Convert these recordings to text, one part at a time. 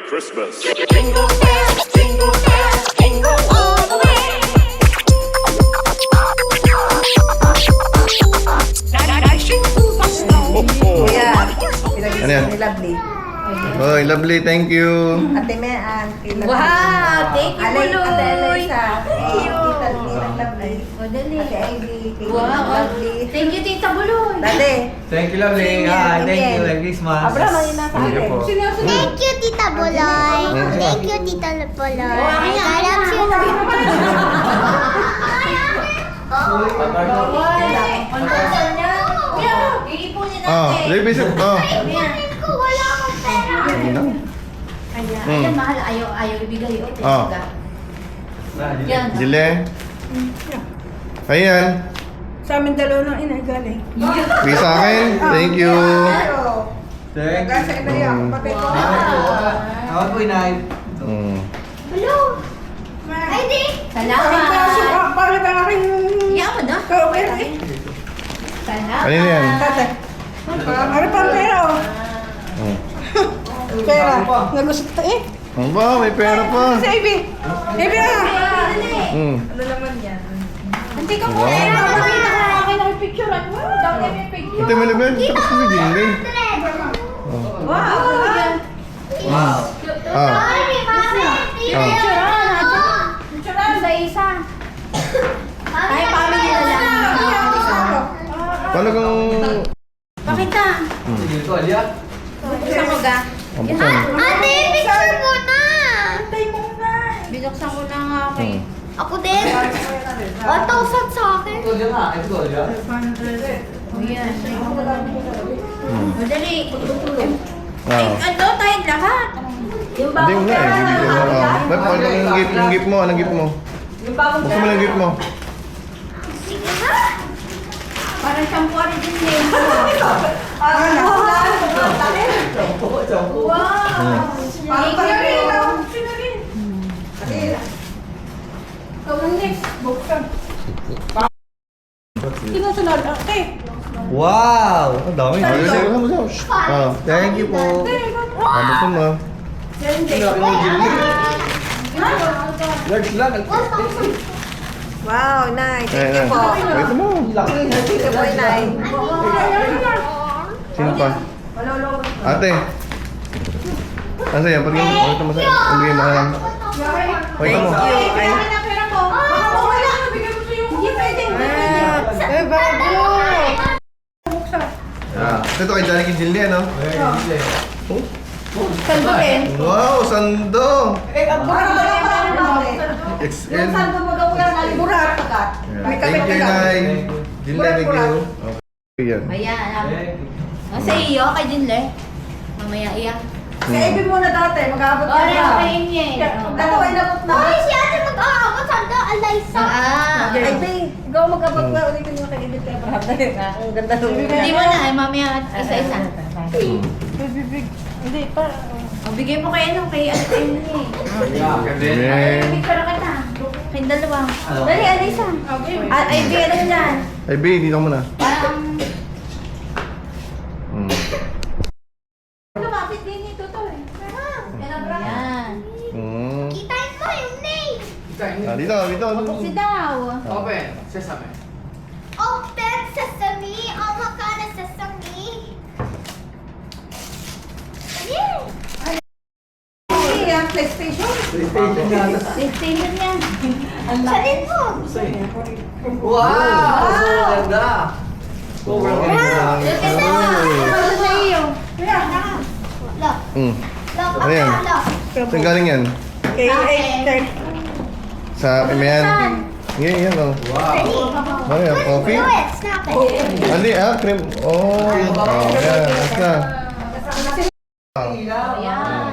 Christmas. Jingle bells, jingle all the way. Dashing through the snow. Kuya, Ano yan? ni Lovely. Oy, lovely, thank you. Ate Mean, kay Lovely. Wow! Thank you, Ate Buloy! Eliza. Thank you! Tita Ninang Lovely. O, dali. Ate Ivy, kay Wow! Ninang Lovely. Thank you, Tita Buloy! Dati. Thank you, lovely. Hi, thank you. Merry Christmas. Abra, mangina sa Thank you akin. po. Thank you, Tita Buloy. Thank you, Tita Buloy. I love you. On person niya. Iipunin Oh, natin. libre siya. Oh. Ko, wala akong pera. Ano? Kaya, Hmm. ayan, mahal. Ayaw ibigay. O, Oh. Yan. Jile. Ayan. Sa amin dalawa ng ina, galing. Free sa akin. Thank you. Thank Nagasa you. ina yan. Kapit ko. Ako po, inay. Mm. Hello. Ay, di. Salamat. Bakit ang aking... Iyan mo na. Ka-okay. Salamat. Kanina yan. Tate. Ano pang pera, oh? Mm. Pera. Nagusot to eh. Ang ba? May pera pa. Sa Ivy. Ivy ah. Mm. Hindi ka muna. Papakita ko na akin ang picture. Dami may picture. Ito may laban. Tapos ko si Jile. Wow. Ah. Sorry, mami. Picture natin. Picture isa-isa. Ay, family na lang. Paano kung... Pakita. Sige ko, Alia. Buksan ko ga. Ang bukan. Ate, picture muna. Binuksan ko na nga akin. Ako din. 1,000 sa akin. Ito, Alia nga. Ito, Alia. O yan. Mm. Madali. Ah. Ano tayong lahat? Yung Hindi mo na eh. Bibigyan mo. Ah. Ba't pakita mo yung gift mo? Anong gift mo? Buksan mo lang yung gift mo. Sige na. Parang shampoo rin din eh. Wow! Thank you. Ikaw ang next. Buksan. Sinusunod. Okay. Wow! Ang dami. Ah, sige, buksan mo. Shh. Ah. Thank you po. Ah, buksan mo. Large lang. Wow, nice. Thank Ayan, you po. ayan. Wait mo. Thank you po, Inay. Sino pa? Ate. Ano sa'yo? Pakita mo sa'yo. Ang bigay mo ka lang. Pakita mo. Ay. Eh, bago. Ah, ito kay Johnny Kijilde, ano? Oh. Sando eh. Wow, sando! Yung XL. sando mo daw yan, alimurat pagkat. May Thank you, Nay. Jilde, thank you. Okay, yan. Ayan. Sa iyo, kay Jinle. Mamaya iyak. Sa Ivy muna dati, mag-aabot ka Ore, na. kay Inye. Ito ay nabot na. Uy, si ate mag-aabot. Sanda, Alaysa. Ivy, ikaw mag-abot ka. Ulitin mo kay Ivy kaya parang ang ganda ng Hindi mo na, mamaya isa-isa. Hindi pa. O, bigay mo kay ano, kay Ate Inye. Amen. Picture kita. Kayong dalawa. Dali, Alisa. Ay, bigay na dyan. Ay, B, dito mo na. Parang, Hmm. lumapit din ito to eh. Ayan. Hmm. Kitain mo yung name. Ah, dito, dito. Kasi daw. Open. Sesame. Open sesame. Oh my God, sesame. Yeah. Ang PlayStation. PlayStation na. Station yan. Salin mo. Wow! So ganda. Sobrang ganda. Look at that. Ano sa iyo? Look. Hmm. Look, Ano yan? look. Saan galing yan? Kay Sa Imayan? Yan, yan, oh. Wow. Ano yan? Coffee? Do it. Snap it. Hindi, cream. Oh, yan. Ayos na. Ayan.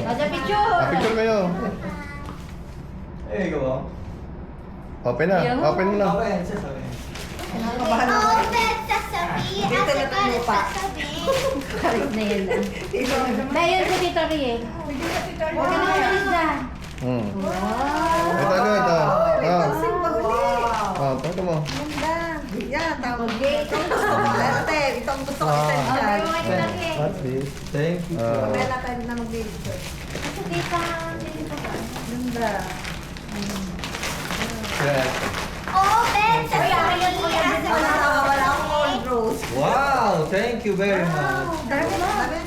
Ada picture. Ah, picture kayo. Eh, gawa. Open na. Open mo na. Open. Sesame. Open sesame. African sesame. Kalit na yan lang. Dahil sa Tito Riel. Huwag ka na umalis dyan. Hmm. Wow. Ito, ito, ito. Ah. Wow. Ah, pakita mo. Ganda. Yan, tawag gate. Itong gusto ko. Ate, itong gusto ko isa Okay, dyan. okay, laki. What's this? Thank you. Pamela tayo na mag-date. Kasi tita, tita ba? Ganda. Yes. Open sa Wala akong old rose. Wow, thank you very much. Dami,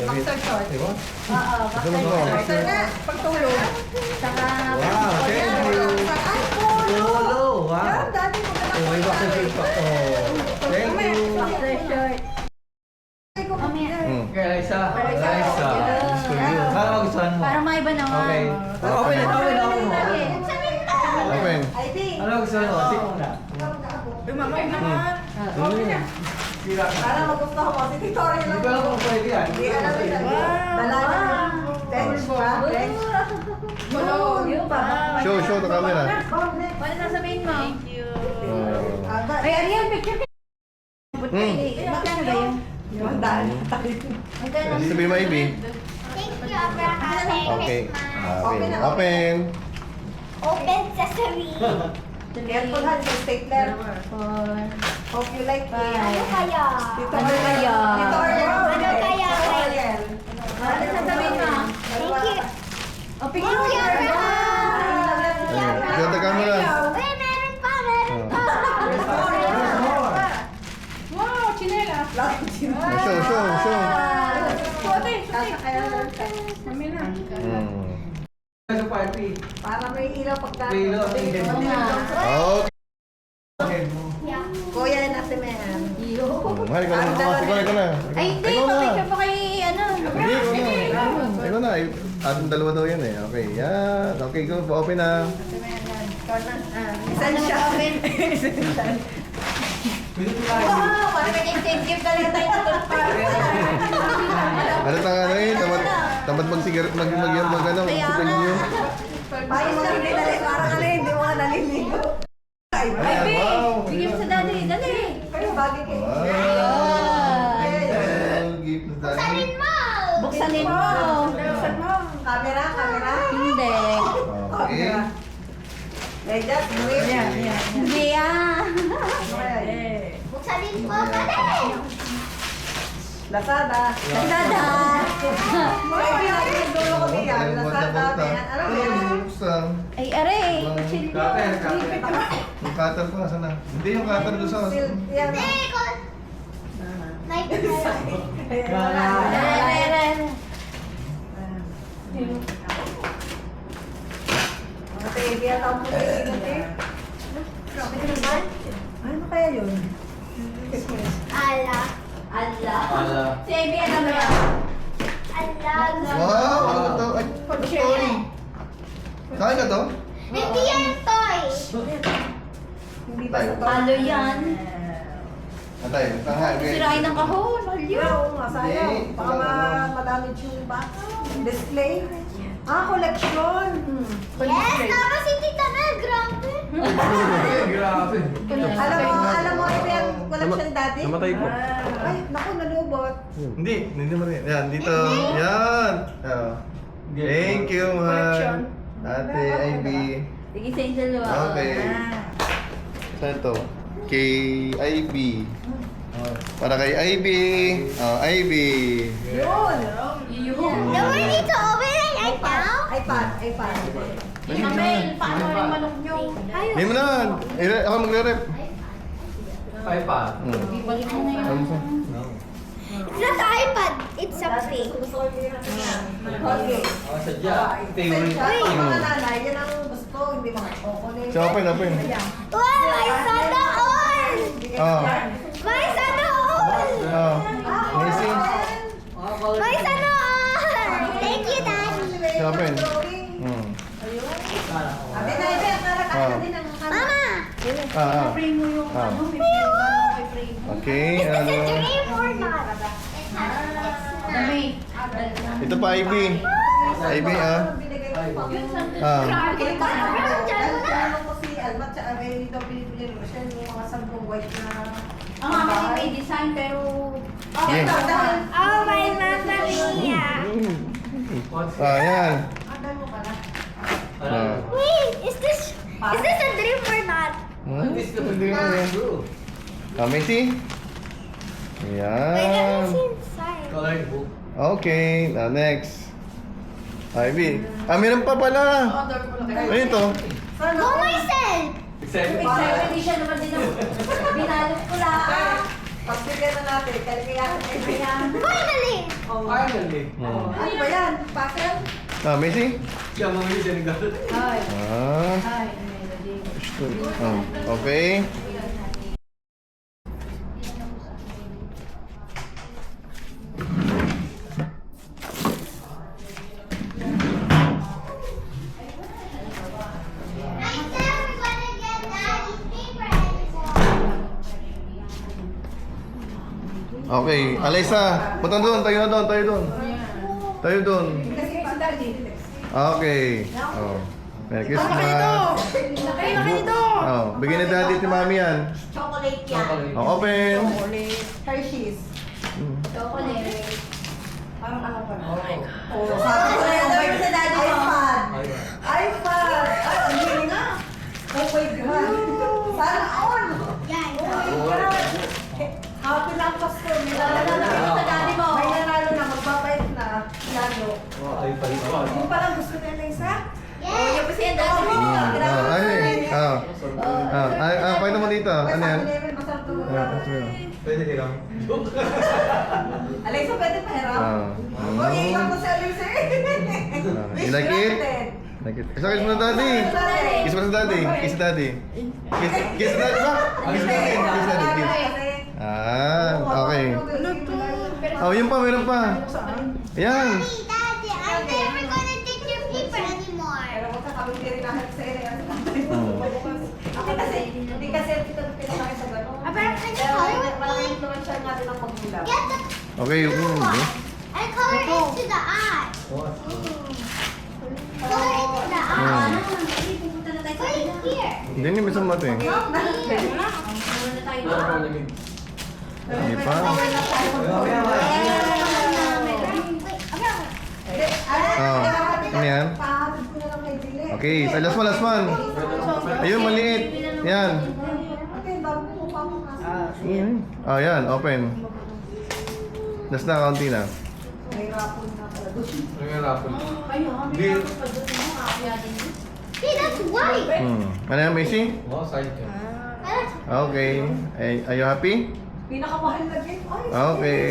boxer short. Diba? Oo, Gusto mo ko? Boxer na, pagtulog. saka... Wow, thank you. Ay, polo. Polo, Yan, wow. dati mo ka Oh, may boxer shirt pa. Oh, thank you. Boxer short. Mamaya. Okay, Liza. Liza. Gusto yun. Para magustuhan mo. Para maiba naman. Okay. Okay na, okay na. Open. I think. Ano magustuhan mo? Sige muna. Mamay naman. Okay na. Sira ka. Para magustuhan mo. Si Victoria Hindi lang. ko alam kung pwede yan. Hindi alam nila. Dala na. Bench ba? Bench. Yun pa. Show the camera. Ano sasabihin mo? Ay, Ariel, picture ka. Magkano ba yun? yung daan. Magkano? Sabi mo, Ivy. Thank you, Abraham. Okay. Open na. Open. Open sesame. Careful ha, sa stapler. 4. Hope you like it. Ano kaya? Dito Ano kaya? Dito Ariel. Ano kaya? Ariel. Ano sasabihin mo? Thank you. O, picture Thank mo. you, Abraham. Show the camera. Uy, meron pa, meron pa. Wow, chinela. Show. Mami na. Sa party. Para may ilaw pagka. May ilaw, may ilaw. Okay. Kuya na si Mehan. Mahal ko na. Ikaw na. Ay, hindi. Ikaw na. Pa-picture pa kay, ano. Hindi, ikaw na. Ating dalawa daw yan eh. Okay, yan. Okay, go. Open na. Isan siya. Pwede ko tayo. Oo, parang nag-incentive talaga tayo sa third party. Ano ano eh? Tamad mag-cigarette, mag-ano, sigarilyo. Bayos lang hindi dali. Parang ano hindi mo ka naliligo. Ay, Ayan, wow. Bigyan mo sa daddy, dali. kayo bagay kayo. Wow. Gift na dahil. Salin mo. Buksanin mo. Buksan mo. Camera. Hindi. Okay. Just wait. Hindi ah. Buksanin mo, dali. Lazada. Lazada. Ay, pinag-dulo ko niya. Lazada. Ano yan? Buksan. Ay, aray. Chill Cutter, yun. cutter. Yung cutter ko, saan na? Hindi yung cutter doon sa... Yan. Hindi, ko. Like, Aray. Ate, hindi ata ang puti. Ano kaya yun? ala. Ala. Si Amy, ano ba yan? Ala. Wow! Ano to? Ay, toy! Saan ka to? Hindi yan toy. Hindi ba sa to? Halo yan. Atay, tanga. Sirain ng kahon. Halo. Oo nga, sayang. Hindi. Baka madamage yung bata. Display. Collection. Yes, tapos si Tita Mel, grabe. Grabe. Alam mo, ito yung collection dati? Namatay po. Ay, naku, nalubot. Hindi mo rin. Yan, dito. Yan! Oh. Thank you, man. Ate, Ivy. Sige sa inyo dalawa. Okay. Saan ito? Kay Ivy. Para kay Ivy. Oh, Ivy. Yun. No, we need to open it right now. iPad. Amel, paano rin manok nyo? Hindi mo na. Ako magre-rep. iPad. Ibalik mo na Ano yun. sa? It's not an iPad. It's something. Gusto ko yung okay. Oh, sadya. Favorite. Yung mga nanay, yan ang gusto. Hindi mga chocolate. So, open. Wow, my sana all. Oh. My sana all. Oh. Amazing. My sana all. Thank you, Daddy. So, open. Ate na, ito. Nakakata din ang Mama, Frame mo yung Ah. ano, may frame. Okay. is this a Ano? dream or not? Dami. Ito pa, Ivy. Ivy, ah. binigay ko pa. Yun, sa Ah. Okay, paano ko si Albat sa Aray dito binibili mo siya yung mga sampung white na Ang mama ni may design pero... Yes. Oh, my Mamma Mia. Yan. Andan mo pala. Ah. Wait, is this a dream or not? Hmm? This is the true. Macy? Yan. Coloring book. Okay, next. Ivy. Meron pa pala. Ayun to. Go myself! Excited pa. Hindi siya naman din ang binalot ko lang. Pagbigyan na natin, kaligayahan ay bayan. Finally! Finally. Ano ba yan? Bakit? Macy? Siya mga yung sinigal. Ay, Ah. ay, melody. Okay. I said we're gonna get Daddy's paper anymore. Okay. Alaysa, punta doon. Tayo na doon. Tayo doon. Tayo doon. Kasi si Daddy. Okay. Oh. Merry Christmas. Oh, bigyan ni Daddy at ni Mami yan. Chocolate yan. Oh, open. Hershey's. Chocolate. Parang ano pa na? Oh. Sabi ko na Sabi ko sa daddy ko. iPad. iPad. Ay, ang galing nga. Oh my God. Sana all. Yeah, Oh my God. Happy lang Pasko. May nanalo na. Sa daddy mo. May nanalo na. Magbabait na. Lalo. Ay, pala. Yung palang gusto niya na isa. Oh, yung kasi ang daddy mo. Pakita mo dito. Ano yan? Masarap to. Pwede hiram. Alexa, pwede pahiram? Oh, iiyak ko si Alexa eh. You like it? Like it. Kiss mo na Daddy. Kiss mo na Daddy. Kiss Daddy. Kiss Daddy ba? Kiss Daddy. Kiss Daddy. Kiss. Okay. Oh, yun pa. Meron pa. Ayan. Mommy, Daddy, I'm never gonna take your paper anymore. Pero kung sa kami tirinahan sa ere, Oh. hindi kasi ito pinakain sa gano'n. Pero I color Malaking influensya natin ang magulang. Get the Okay, yung I color into the eye. Color into the eye. Pupunta na tayo sa Put it here. Hindi niya may samat eh. Muna na tayo doon. Hindi pa. Ano yan? Pahatid ko na lang kay Dile. Okay, last one. Ayun, maliit. Yan. Okay, bago mo mukha mo kasi. Oh, yan. Open. Last na, kaunti na. May rapon na pala doon. Ang rapon. Kayo, may tapos pa doon mo. Kaya din. See, that's white. Ano yan, Macy? Wow, side ka. That's Okay. Are you happy? Pinakamahal na gift. Ay, Okay.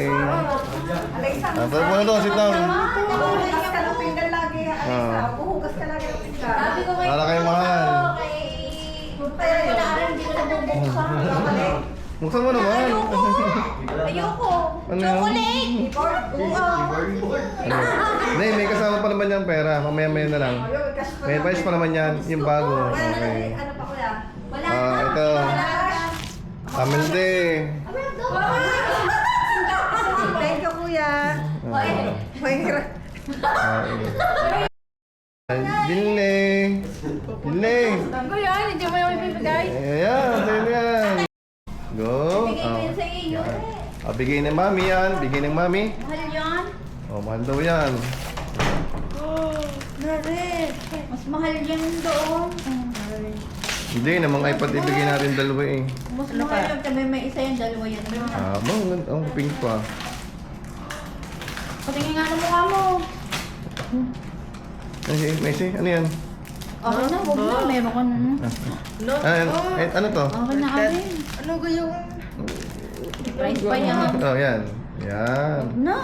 Alexa, Pwede mo na to, sit down. Huhugas ka ng pinggan lagi. Alexa, Ah. huhugas ka lagi ng pinggan. Sabi ko kay Para kayo mahal. Pero ko na alam, hindi ko na bubuksan. Buksan mo naman. Ayoko. Ano yan? Ano? Hindi, may kasama pa naman yung pera. Mamaya-maya na lang. May price pa naman yan. Yung bago. Okay. Ano pa kuya? Wala Ah, na. ito. Family Day. Thank you kuya. Mahirap. Dinle. Dinle. Ko yan, hindi mo yung ibibigay. Ayan, sa'yo na yan. Go. Bigay ko yun sa iyo. Bigay ng mami yan. Bigay ng mami. Mahal yan. Oh, mahal daw yan. Mas mahal yan doon. Hindi, namang iPad ibigay natin dalawa eh. Mas mahal yung tabi may isa yan, dalawa yan. Ang pink pa. Patingin nga ng mukha mo. Messi, ano yan? Okay na, huwag na. Meron ka na. Ano to? Okay na kami. Ano ko yung... Price pa yan. Oh, yan. Yan. Na.